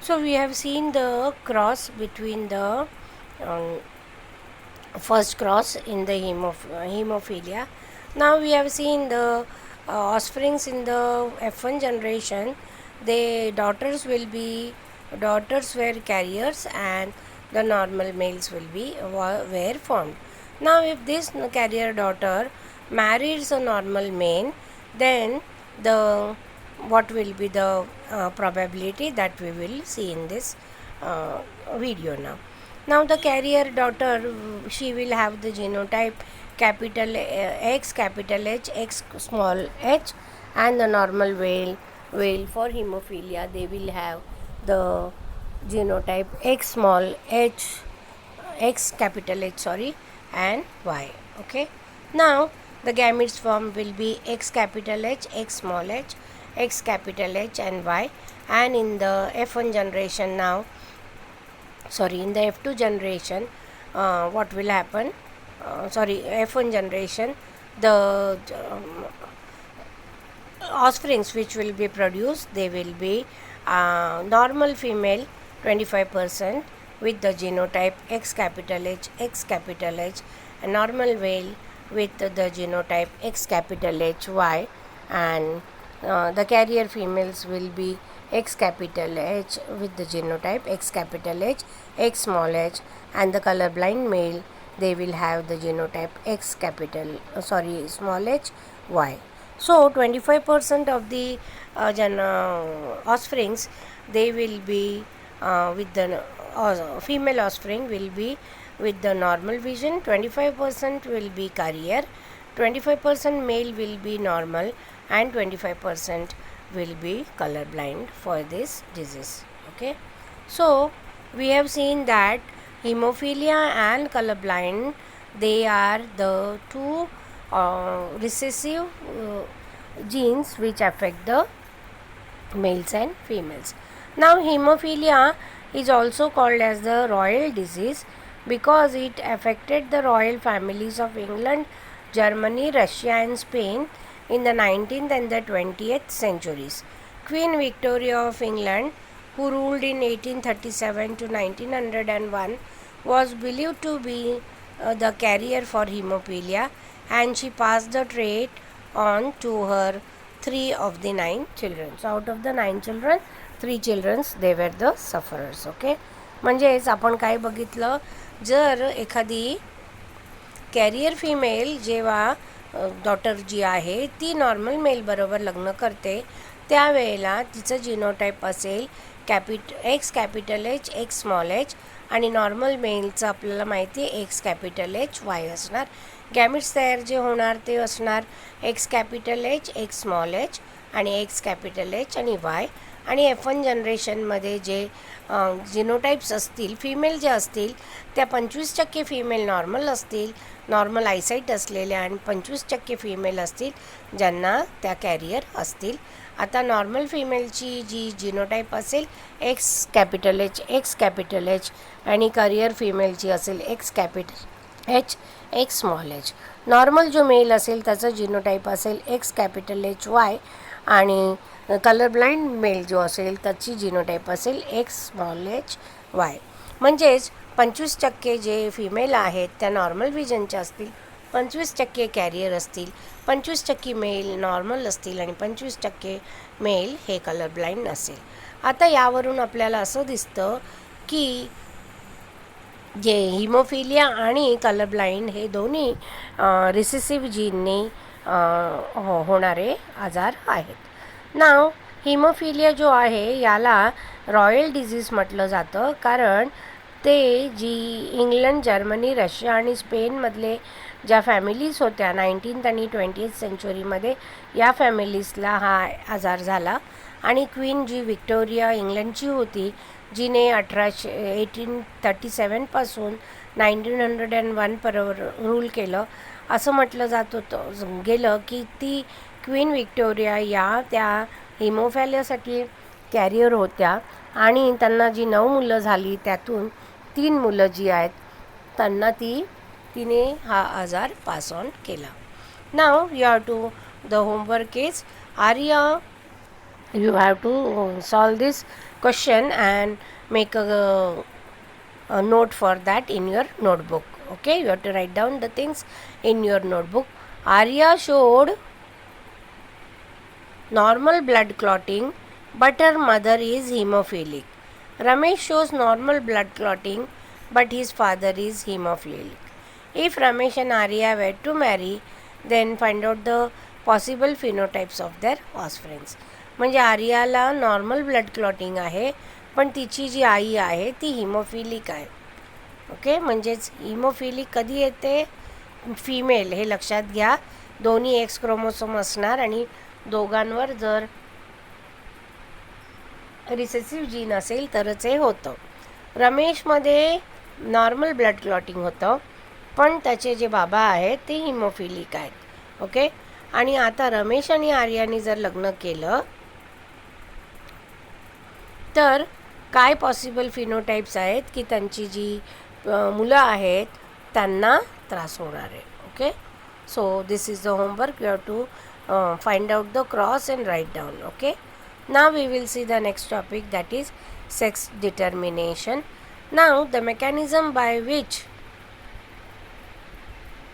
So we have seen the cross between the um, first cross in the hemophilia. Now we have seen the offsprings in the F1 generation. The daughters were carriers and the normal males will be were formed. Now if this carrier daughter marries a normal male, then the what will be the probability that we will see in this video now. Now the carrier daughter, she will have the genotype capital X, capital H, X small h, and the normal whale for hemophilia, they will have the genotype X small h, X capital H, sorry, and Y. Okay. Now the gametes form will be X capital H, X small h, X capital H, and Y. And in the F1 generation now, in the F2 generation, what will happen? F1 generation, the offsprings which will be produced, they will be normal female 25% with the genotype X capital H, X capital H, and normal male with the genotype X capital H, Y, and the carrier females will be X capital H with the genotype X capital H, X small h, and the colorblind male, they will have the genotype X capital small h, Y. So 25% of the offsprings, they will be with the female offspring will be with the normal vision, 25% will be carrier, 25% male will be normal, and 25% will be colorblind for this disease. Okay, so we have seen that hemophilia and colorblind, they are the two recessive genes which affect the males and females. Now hemophilia is also called as the royal disease because it affected the royal families of England, Germany, Russia, and Spain in the 19th and the 20th centuries. Queen Victoria of England, who ruled in 1837 to 1901, was believed to be the carrier for hemophilia, and she passed the trait on to her 3 of the 9 children. So out of the 9 children, 3 children, they were the sufferers. Okay, म्हणजेच आपण काय बघितलं, जर एखादी career female जेव्हा daughter जी आहे ती normal mail बरोबर लग्न करते, त्यावेळेला तिचं जिनोटाईप असेल x capital H, x small H, आणि नॉर्मल मेलचं आपल्याला माहिती आहे एक्स कॅपिटल एच, वाय असणार. गॅमिट्स तयार जे होणार ते असणार x capital H, x small H, आणि एक्स कॅपिटल एच आणि वाय. आणि F1 जनरेशनमध्ये जे जिनोटाईप्स असतील, फिमेल जे असतील त्या 25% फिमेल नॉर्मल असतील, नॉर्मल आयसाईट असलेल्या, आणि 25% फिमेल असतील ज्यांना त्या कॅरियर असतील. आता नॉर्मल फिमेलची जी जिनोटाईप असेल x capital H, x capital H, आणि करियर फिमेलची असेल x capital H, x small H. Normal जो मेल असेल त्याचा जिनोटाईप असेल एक्स कॅपिटल एच, वाय, आणि कलर ब्लाइंड मेल जो असेल त्याची जिनोटाईप असेल एक्स स्मॉल एच, वाय. म्हणजेच 25% जे फिमेल आहेत त्या नॉर्मल विजनच्या असतील, 25% कॅरियर असतील, 25% मेल नॉर्मल असतील, आणि 25% मेल हे कलर ब्लाइंड असेल. आता यावरून आपल्याला असं दिसतं की जे हिमोफिलिया आणि कलर ब्लाइंड हे दोन्ही रिसेसिव्ह जीनने होणारे आजार आहेत. नाव हिमोफिलिया जो आहे याला रॉयल डिझीज म्हटलं जातं, कारण ते जी इंग्लंड, जर्मनी, रशिया आणि स्पेनमधले ज्या फॅमिलीज होत्या 19th आणि 20th सेंचुरीमध्ये, या फॅमिलीजला हा आजार झाला. आणि क्वीन जी विक्टोरिया इंग्लंडची होती, जिने 1837पासून 1901 पर्यंत रूल केलं, असं म्हटलं जात होतं गेलं की ती क्वीन विक्टोरिया या त्या हिमोफॅलियासाठी कॅरियर होत्या, आणि त्यांना जी 9 मुलं झाली त्यातून 3 मुलं जी आहेत त्यांना तिने हा आजार पास ऑन केला. Now you have to the homework is Arya, you have to solve this question and make a note for that in your notebook. Okay, you have to write down the things in your notebook. Arya showed normal blood clotting, but her mother is hemophilic. Ramesh shows normal blood clotting, but his father is hemophilic. If Ramesh and Arya were to marry, then find out the possible phenotypes of their offsprings. म्हणजे आर्याला normal blood clotting आहे, पण तिची जी आई आहे ती haemophilic आहे. Okay, म्हणजेच haemophilic कधी येते? फिमेल, हे लक्षात घ्या. दोन्ही एक्स क्रोमोसोम असणार आणि दोघांवर जर रिसेसिव्ह जीन असेल तरच हे होतं. रमेशमध्ये नॉर्मल ब्लड क्लॉटिंग होतं, पण त्याचे जे बाबा आहेत ते हिमोफिलिक आहेत. ओके, आणि आता रमेश आणि आर्याने जर लग्न केलं तर काय पॉसिबल फिनोटाइप्स आहेत की त्यांची जी मुलं आहेत त्यांना त्रास होणार आहे. Okay, so this is the homework. You have to find out the cross and write down. Okay, now we will see the next topic, that is sex determination. Now the mechanism by which